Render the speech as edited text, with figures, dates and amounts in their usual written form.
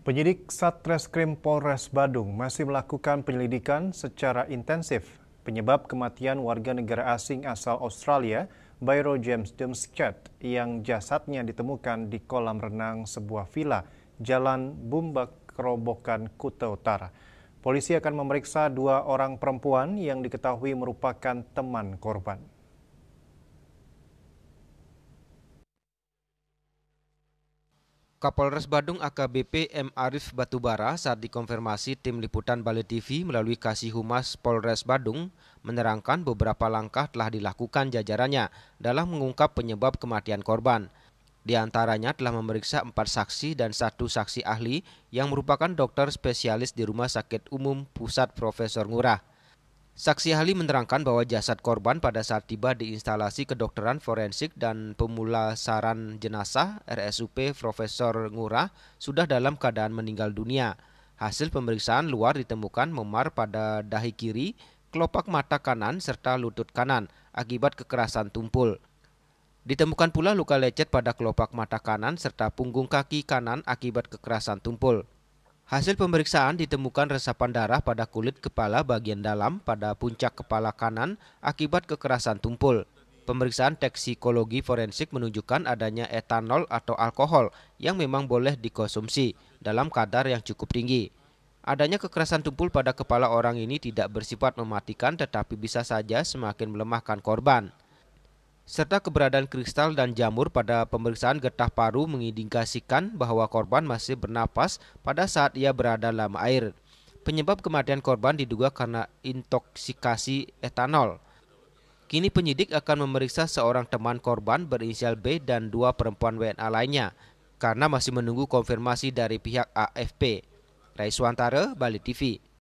Penyidik Satreskrim Polres Badung masih melakukan penyelidikan secara intensif penyebab kematian warga negara asing asal Australia, Bairo James Dumskat, yang jasadnya ditemukan di kolam renang sebuah villa Jalan Bumbak, Kerobokan, Kuta Utara. Polisi akan memeriksa 2 orang perempuan yang diketahui merupakan teman korban. Kapolres Badung AKBP M. Arif Batubara saat dikonfirmasi tim liputan Bali TV melalui Kasih Humas Polres Badung menerangkan beberapa langkah telah dilakukan jajarannya dalam mengungkap penyebab kematian korban. Di antaranya telah memeriksa 4 saksi dan 1 saksi ahli yang merupakan dokter spesialis di Rumah Sakit Umum Pusat Profesor Ngurah. Saksi ahli menerangkan bahwa jasad korban pada saat tiba di instalasi kedokteran forensik dan pemulasaran jenazah RSUP Profesor Ngurah sudah dalam keadaan meninggal dunia. Hasil pemeriksaan luar ditemukan memar pada dahi kiri, kelopak mata kanan, serta lutut kanan akibat kekerasan tumpul. Ditemukan pula luka lecet pada kelopak mata kanan serta punggung kaki kanan akibat kekerasan tumpul. Hasil pemeriksaan ditemukan resapan darah pada kulit kepala bagian dalam pada puncak kepala kanan akibat kekerasan tumpul. Pemeriksaan toksikologi forensik menunjukkan adanya etanol atau alkohol yang memang boleh dikonsumsi dalam kadar yang cukup tinggi. Adanya kekerasan tumpul pada kepala orang ini tidak bersifat mematikan tetapi bisa saja semakin melemahkan korban. Serta keberadaan kristal dan jamur pada pemeriksaan getah paru mengindikasikan bahwa korban masih bernapas pada saat ia berada dalam air. Penyebab kematian korban diduga karena intoksikasi etanol. Kini penyidik akan memeriksa seorang teman korban berinisial B dan 2 perempuan WNA lainnya karena masih menunggu konfirmasi dari pihak AFP. Raiswantara, Bali TV.